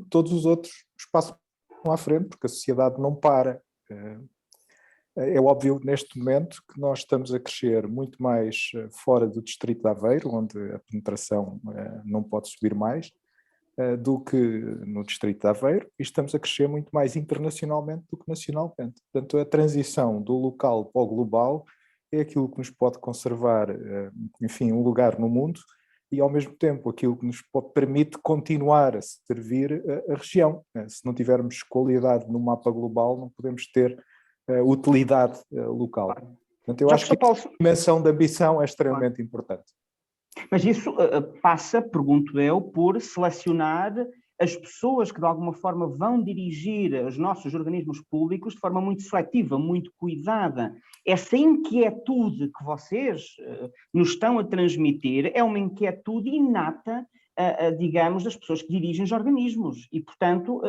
todos os outros passam à frente, porque a sociedade não para. É óbvio neste momento que nós estamos a crescer muito mais fora do distrito de Aveiro, onde a penetração não pode subir mais, do que no distrito de Aveiro, e estamos a crescer muito mais internacionalmente do que nacionalmente. Portanto, a transição do local para o global é aquilo que nos pode conservar, enfim, um lugar no mundo, e ao mesmo tempo aquilo que nos permite continuar a servir a região. Se não tivermos qualidade no mapa global, não podemos ter utilidade local. Portanto, eu acho que a dimensão da ambição é extremamente importante. Mas isso passa, pergunto eu, por selecionar as pessoas que de alguma forma vão dirigir os nossos organismos públicos de forma muito seletiva, muito cuidada. Essa inquietude que vocês nos estão a transmitir é uma inquietude inata, digamos, das pessoas que dirigem os organismos. E, portanto,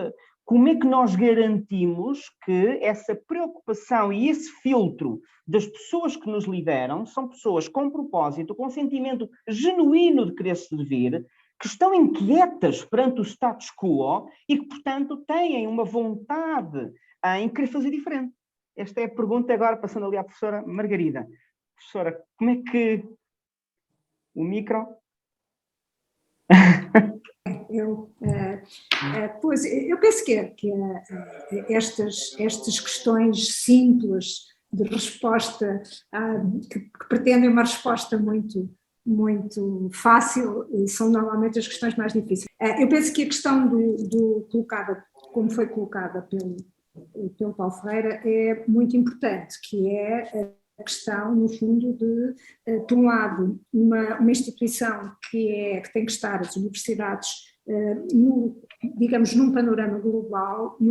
como é que nós garantimos que essa preocupação e esse filtro das pessoas que nos lideram são pessoas com propósito, com sentimento genuíno de querer servir, que estão inquietas perante o status quo e que, portanto, têm uma vontade em querer fazer diferente? Esta é a pergunta agora, passando ali à professora Margarida. Professora, como é que o micro... Pois, eu penso que estas questões simples de resposta, que pretendem uma resposta muito fácil, são normalmente as questões mais difíceis. Eu penso que a questão colocada, como foi colocada pelo Paulo Ferreira, é muito importante, que é a questão, no fundo, de um lado, uma instituição que tem que estar, as universidades, digamos, num panorama global e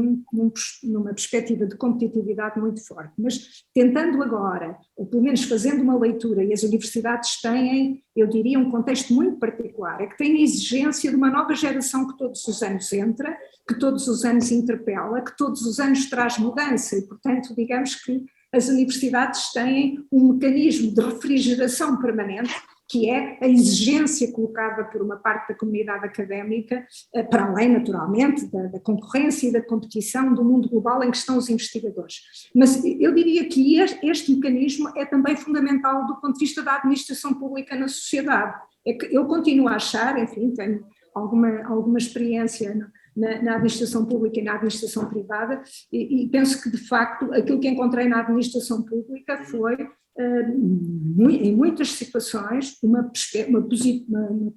numa perspectiva de competitividade muito forte. Mas tentando agora, ou pelo menos fazendo uma leitura, e as universidades têm, eu diria, um contexto muito particular, é que têm a exigência de uma nova geração que todos os anos entra, que todos os anos interpela, que todos os anos traz mudança e, portanto, digamos que as universidades têm um mecanismo de refrigeração permanente, que é a exigência colocada por uma parte da comunidade académica, para além, naturalmente, da concorrência e da competição do mundo global em que estão os investigadores. Mas eu diria que este mecanismo é também fundamental do ponto de vista da administração pública na sociedade. É que eu continuo a achar, enfim, tenho alguma experiência na administração pública e na administração privada, e penso que, de facto, aquilo que encontrei na administração pública foi, em muitas situações, uma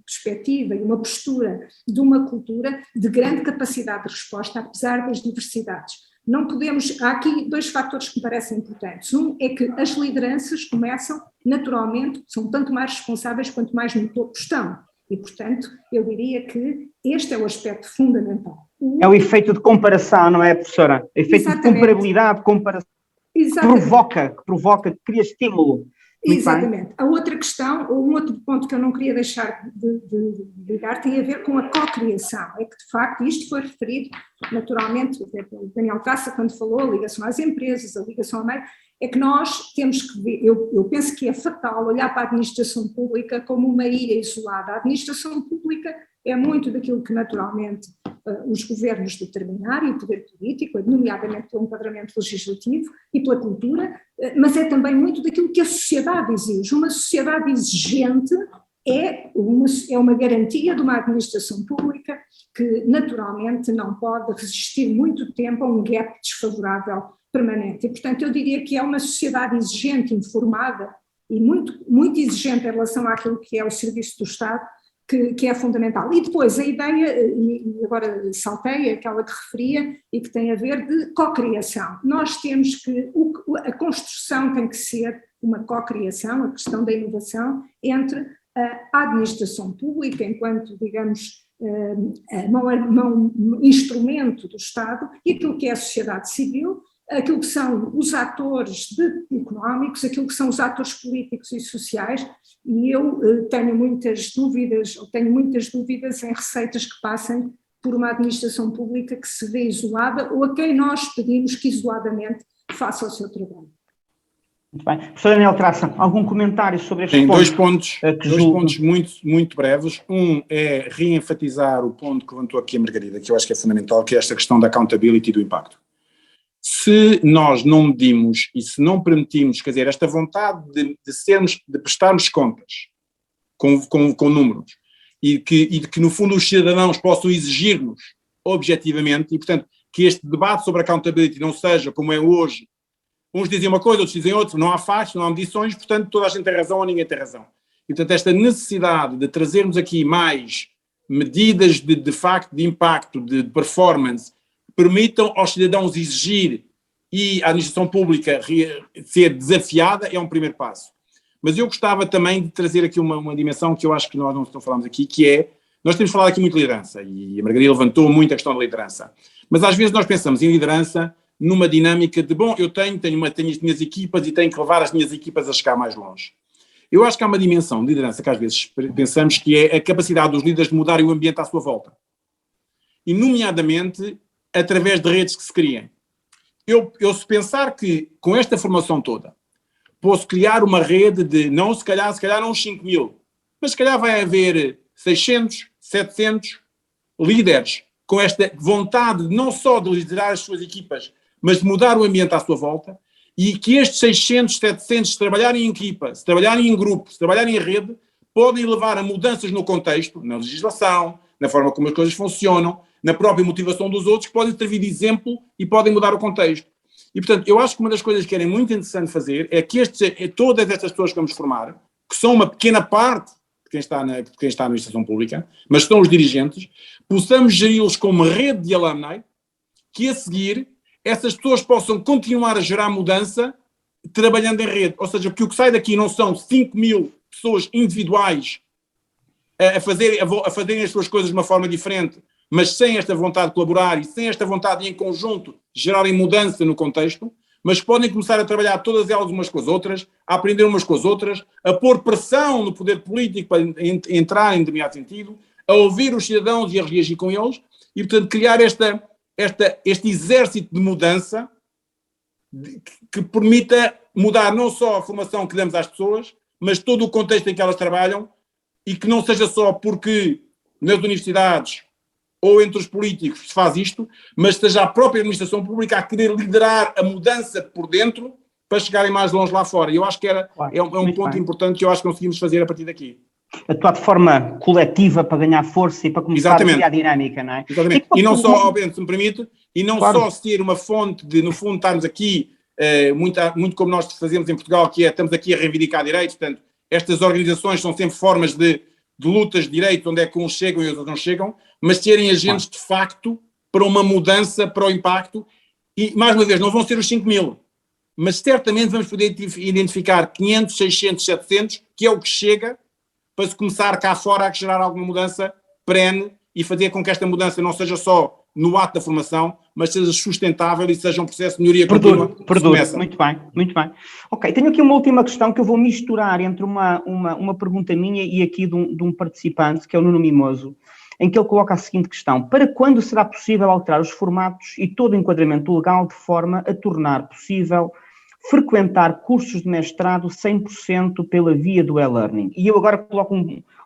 perspectiva e uma postura de uma cultura de grande capacidade de resposta, apesar das diversidades. Não podemos, há aqui dois fatores que me parecem importantes. Um é que as lideranças começam, naturalmente, são tanto mais responsáveis quanto mais no topo estão. E, portanto, eu diria que este é o aspecto fundamental. É o efeito de comparação, não é, professora? O efeito de comparabilidade, comparação, que provoca, cria estímulo. Exatamente. A outra questão, ou um outro ponto que eu não queria deixar de ligar, tem a ver com a cocriação. É que, de facto, isto foi referido, naturalmente, pelo Daniel Traça, quando falou, a ligação às empresas, a ligação ao meio, é que nós temos que ver, eu penso que é fatal olhar para a administração pública como uma ilha isolada. A administração pública é muito daquilo que, naturalmente, os governos determinarem, o poder político, nomeadamente pelo enquadramento legislativo e pela cultura, mas é também muito daquilo que a sociedade exige. Uma sociedade exigente é uma garantia de uma administração pública que, naturalmente, não pode resistir muito tempo a um gap desfavorável permanente. E, portanto, eu diria que é uma sociedade exigente, informada e muito, muito exigente em relação àquilo que é o serviço do Estado, que é fundamental. E depois a ideia, e agora saltei, aquela que referia e que tem a ver de cocriação. Nós temos que, a construção tem que ser uma cocriação, a questão da inovação, entre a administração pública, enquanto, digamos, instrumento do Estado, e aquilo que é a sociedade civil, aquilo que são os atores económicos, aquilo que são os atores políticos e sociais, e eu tenho muitas dúvidas em receitas que passem por uma administração pública que se vê isolada ou a quem nós pedimos que isoladamente faça o seu trabalho. Muito bem. Professor Daniel Traça, algum comentário sobre este ponto? Tem dois pontos muito, muito breves. Um é reenfatizar o ponto que levantou aqui a Margarida, que eu acho que é fundamental, que é esta questão da accountability e do impacto. Se nós não medimos e se não permitimos, quer dizer, esta vontade de prestarmos contas com números e de que no fundo os cidadãos possam exigir-nos objetivamente, e portanto que este debate sobre accountability não seja como é hoje, uns dizem uma coisa, outros dizem outra, não há fatos, não há medições, portanto toda a gente tem razão ou ninguém tem razão. E portanto esta necessidade de trazermos aqui mais medidas de facto de impacto, de performance, permitam aos cidadãos exigir e a administração pública ser desafiada é um primeiro passo. Mas eu gostava também de trazer aqui uma dimensão que eu acho que nós não falamos aqui, que é, nós temos falado aqui muito de liderança, e a Margarida levantou muito a questão da liderança, mas às vezes nós pensamos em liderança numa dinâmica de, bom, eu tenho as minhas equipas e tenho que levar as minhas equipas a chegar mais longe. Eu acho que há uma dimensão de liderança que às vezes pensamos que é a capacidade dos líderes de mudarem o ambiente à sua volta. E nomeadamente através de redes que se criem. Eu se pensar que com esta formação toda posso criar uma rede de, não se calhar não uns 5.000, mas se calhar vai haver 600, 700 líderes com esta vontade não só de liderar as suas equipas, mas de mudar o ambiente à sua volta, e que estes 600, 700, se trabalharem em equipa, se trabalharem em grupo, se trabalharem em rede, podem levar a mudanças no contexto, na legislação, na forma como as coisas funcionam, na própria motivação dos outros, que podem servir de exemplo e podem mudar o contexto. E, portanto, eu acho que uma das coisas que era muito interessante fazer é que todas estas pessoas que vamos formar, que são uma pequena parte de quem está na administração pública, mas são os dirigentes, possamos geri-los como rede de alumni, que a seguir essas pessoas possam continuar a gerar mudança trabalhando em rede. Ou seja, que o que sai daqui não são 5.000 pessoas individuais a fazerem as suas coisas de uma forma diferente, mas sem esta vontade de colaborar e sem esta vontade de, em conjunto, gerarem mudança no contexto, mas podem começar a trabalhar todas elas umas com as outras, a aprender umas com as outras, a pôr pressão no poder político para entrar em determinado sentido, a ouvir os cidadãos e a reagir com eles, e, portanto, criar este exército de mudança que permita mudar não só a formação que damos às pessoas, mas todo o contexto em que elas trabalham, e que não seja só porque nas universidades ou entre os políticos se faz isto, mas seja a própria administração pública a querer liderar a mudança por dentro para chegarem mais longe lá fora. E eu acho que é um ponto importante que eu acho que conseguimos fazer a partir daqui. Atuar de forma coletiva para ganhar força e para começar a criar dinâmica, não é? Exatamente. E não só, Bento, se me permite, e não só ser uma fonte de, no fundo, estarmos aqui, muito como nós fazemos em Portugal, que é, estamos aqui a reivindicar direitos, portanto, estas organizações são sempre formas de lutas de direitos, onde é que uns chegam e outros não chegam, mas serem agentes de facto para uma mudança, para o impacto, e, mais uma vez, não vão ser os 5.000, mas certamente vamos poder identificar 500, 600, 700, que é o que chega para se começar cá fora a gerar alguma mudança perene e fazer com que esta mudança não seja só no ato da formação, mas seja sustentável e seja um processo de melhoria contínua. Perdura. Muito bem, muito bem. Ok, tenho aqui uma última questão que eu vou misturar entre uma pergunta minha e aqui de um participante, que é o Nuno Mimoso, em que ele coloca a seguinte questão: para quando será possível alterar os formatos e todo o enquadramento legal de forma a tornar possível frequentar cursos de mestrado 100% pela via do e-learning? E eu agora coloco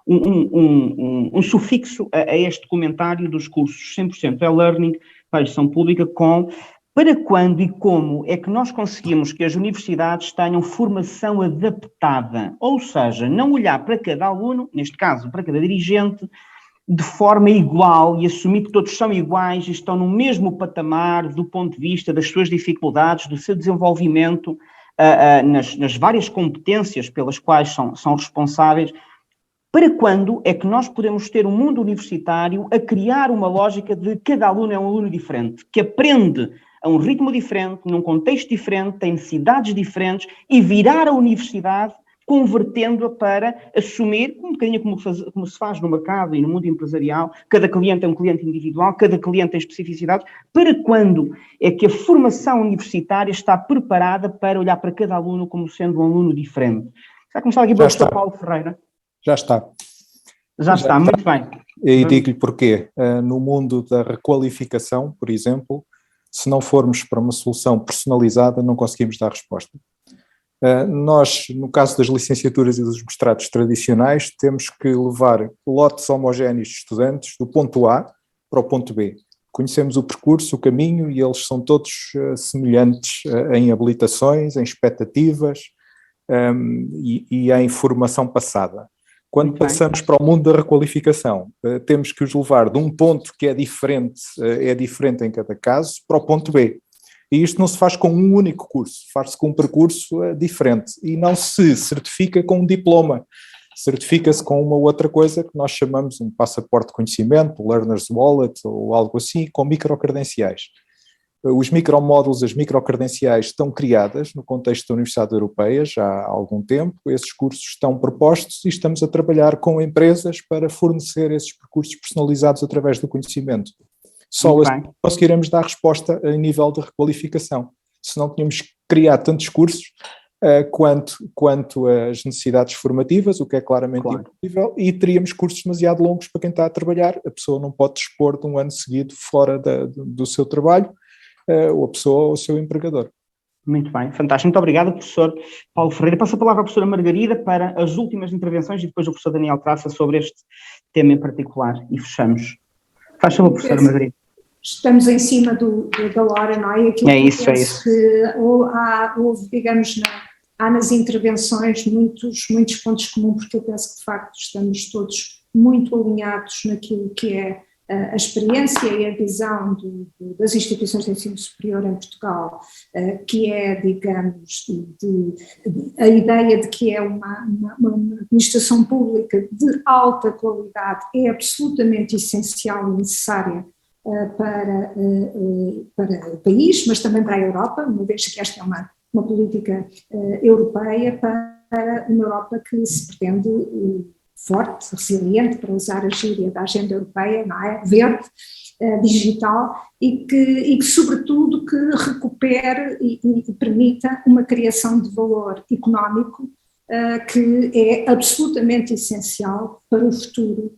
um sufixo a este comentário dos cursos 100% e-learning para a gestão pública com: para quando e como é que nós conseguimos que as universidades tenham formação adaptada? Ou seja, não olhar para cada aluno, neste caso para cada dirigente, de forma igual e assumir que todos são iguais e estão no mesmo patamar do ponto de vista das suas dificuldades, do seu desenvolvimento, nas várias competências pelas quais são responsáveis. Para quando é que nós podemos ter um mundo universitário a criar uma lógica de cada aluno é um aluno diferente, que aprende a um ritmo diferente, num contexto diferente, tem necessidades diferentes, e virar a universidade convertendo-a para assumir, um bocadinho como se faz no mercado e no mundo empresarial, cada cliente é um cliente individual, cada cliente tem especificidades. Para quando é que a formação universitária está preparada para olhar para cada aluno como sendo um aluno diferente? Já começar aqui pelo Dr. Paulo Ferreira. Já está, muito bem. E digo-lhe porquê. No mundo da requalificação, por exemplo, se não formos para uma solução personalizada, não conseguimos dar resposta. Nós, no caso das licenciaturas e dos mestrados tradicionais, temos que levar lotes homogéneos de estudantes do ponto A para o ponto B. Conhecemos o percurso, o caminho, e eles são todos semelhantes em habilitações, em expectativas e em formação passada. Quando passamos para o mundo da requalificação, temos que os levar de um ponto que é diferente em cada caso, para o ponto B. E isto não se faz com um único curso, faz-se com um percurso diferente e não se certifica com um diploma, certifica-se com uma outra coisa que nós chamamos um passaporte de conhecimento, Learner's Wallet ou algo assim, com microcredenciais. Os micromódulos, as microcredenciais estão criadas no contexto da Universidade Europeia já há algum tempo, esses cursos estão propostos e estamos a trabalhar com empresas para fornecer esses percursos personalizados através do conhecimento. Só assim conseguiremos dar resposta a nível de requalificação. Senão tínhamos que criar tantos cursos quanto as necessidades formativas, o que é claramente impossível, e teríamos cursos demasiado longos para quem está a trabalhar. A pessoa não pode dispor de um ano seguido fora do seu trabalho, ou a pessoa ou o seu empregador. Muito bem, fantástico. Muito obrigado, professor Paulo Ferreira. Passo a palavra à professora Margarida para as últimas intervenções e depois o professor Daniel Traça sobre este tema em particular e fechamos. Faz favor, professora Margarida. Estamos em cima da hora, não é? É isso. Que houve, digamos, há nas intervenções muitos pontos comuns, porque eu penso que de facto estamos todos muito alinhados naquilo que é a experiência e a visão das instituições de ensino superior em Portugal, que é, digamos, a ideia de que é uma administração pública de alta qualidade é absolutamente essencial e necessária para o país, mas também para a Europa, uma vez que esta é uma política europeia para uma Europa que se pretende forte, resiliente, para usar a gíria da agenda europeia, não é? Verde, digital, e que sobretudo que recupere e permita uma criação de valor económico que é absolutamente essencial para o futuro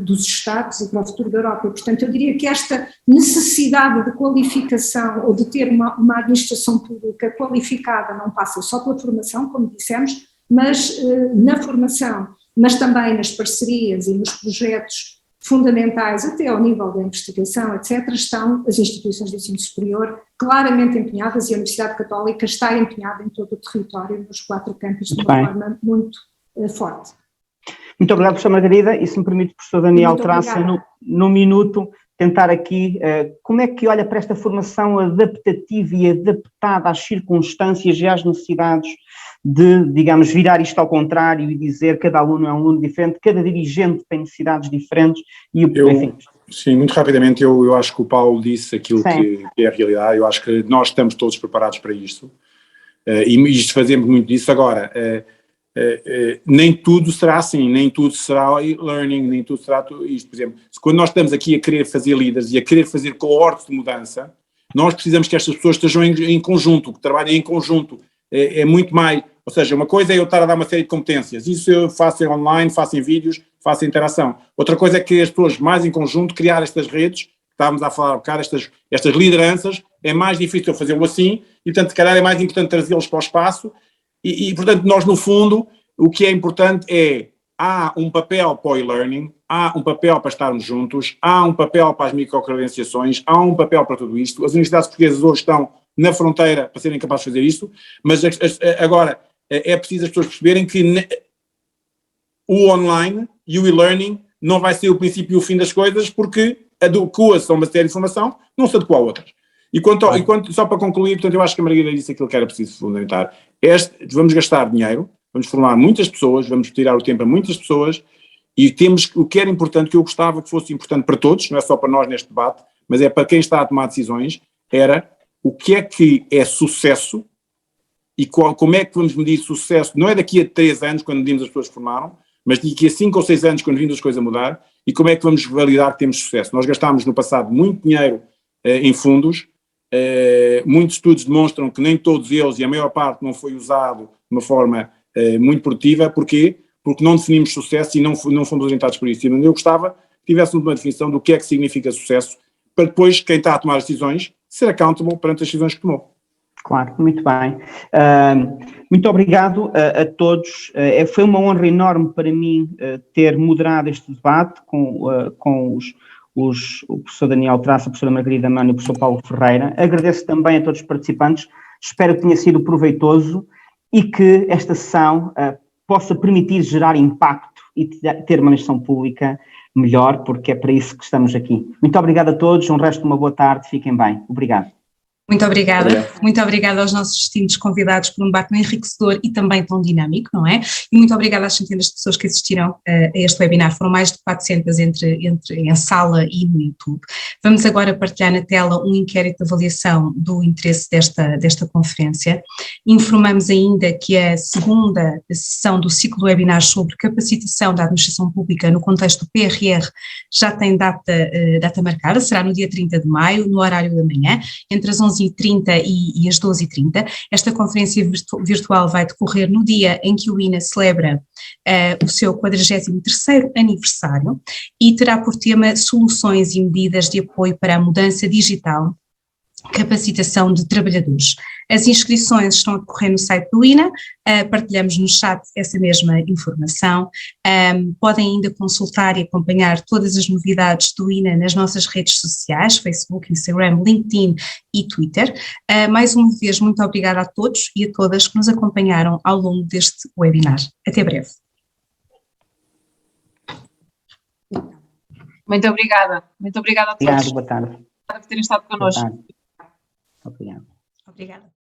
dos Estados e para o futuro da Europa. E, portanto, eu diria que esta necessidade de qualificação ou de ter uma administração pública qualificada não passa só pela formação, como dissemos, mas na formação, mas também nas parcerias e nos projetos fundamentais, até ao nível da investigação, etc., estão as instituições de ensino superior claramente empenhadas, e a Universidade Católica está empenhada em todo o território, nos 4 campos, de uma forma muito forte. Muito obrigado, professora Margarida, e se me permite, professor Daniel Traça, no minuto, tentar aqui, como é que olha para esta formação adaptativa e adaptada às circunstâncias e às necessidades de, digamos, virar isto ao contrário e dizer que cada aluno é um aluno diferente, cada dirigente tem necessidades diferentes e, enfim. Sim, muito rapidamente, eu acho que o Paulo disse aquilo que é a realidade. Eu acho que nós estamos todos preparados para isto, e fazemos muito disso. Agora, nem tudo será assim, nem tudo será e-learning, nem tudo será isto. Por exemplo, quando nós estamos aqui a querer fazer líderes e a querer fazer coortes de mudança, nós precisamos que estas pessoas estejam em conjunto, que trabalhem em conjunto. É muito mais, ou seja, uma coisa é eu estar a dar uma série de competências, isso eu faço online, faço em vídeos, faço em interação. Outra coisa é que as pessoas mais em conjunto, criar estas redes, que estávamos a falar, cara, estas lideranças, é mais difícil fazê-lo assim, e portanto, se calhar é mais importante trazê-los para o espaço, e portanto nós no fundo, o que é importante é, há um papel para o e-learning, há um papel para estarmos juntos, há um papel para as microcredenciações, há um papel para tudo isto. As universidades portuguesas hoje estão na fronteira para serem capazes de fazer isto, mas agora é preciso as pessoas perceberem que o online e o e-learning não vai ser o princípio e o fim das coisas, porque adequa-se a uma série de informação, não se adequa a outras. E só para concluir, portanto, eu acho que a Margarida disse aquilo que era preciso fundamentar. Vamos gastar dinheiro, vamos formar muitas pessoas, vamos tirar o tempo a muitas pessoas, e o que era importante, que eu gostava que fosse importante para todos, não é só para nós neste debate, mas é para quem está a tomar decisões, era o que é sucesso e como é que vamos medir sucesso, não é daqui a 3 anos, quando medimos as pessoas que formaram, mas daqui a 5 ou 6 anos, quando vimos as coisas a mudar, e como é que vamos validar que temos sucesso. Nós gastámos no passado muito dinheiro em fundos, muitos estudos demonstram que nem todos eles, e a maior parte, não foi usado de uma forma muito produtiva. Porquê? Porque não definimos sucesso e não fomos orientados por isso. E eu gostava que tivéssemos uma definição do que é que significa sucesso, para depois quem está a tomar as decisões ser accountable perante as decisões que tomou. Claro, muito bem. Muito obrigado a todos. Foi uma honra enorme para mim ter moderado este debate com o professor Daniel Traça, a professora Margarida Mano e o professor Paulo Ferreira. Agradeço também a todos os participantes. Espero que tenha sido proveitoso e que esta sessão possa permitir gerar impacto e ter uma gestão pública melhor, porque é para isso que estamos aqui. Muito obrigado a todos, um resto de uma boa tarde, fiquem bem. Obrigado. Muito obrigada. Muito obrigada aos nossos distintos convidados por um debate tão enriquecedor e também tão dinâmico, não é? E muito obrigada às centenas de pessoas que assistiram a este webinar. Foram mais de 400 em sala e no YouTube. Vamos agora partilhar na tela um inquérito de avaliação do interesse desta conferência. Informamos ainda que a segunda sessão do ciclo de webinars sobre capacitação da administração pública no contexto do PRR já tem data marcada, será no dia 30 de maio, no horário da manhã, entre as 11h30 e as 12h30. Esta conferência virtual vai decorrer no dia em que o INA celebra o seu 43º aniversário e terá por tema soluções e medidas de apoio para a mudança digital, capacitação de trabalhadores. As inscrições estão a decorrer no site do INA, partilhamos no chat essa mesma informação. Podem ainda consultar e acompanhar todas as novidades do INA nas nossas redes sociais, Facebook, Instagram, LinkedIn e Twitter. Mais uma vez, muito obrigada a todos e a todas que nos acompanharam ao longo deste webinar. Até breve. Muito obrigada a todos. Obrigado, boa tarde. Por terem estado connosco. Obrigado. Obrigada.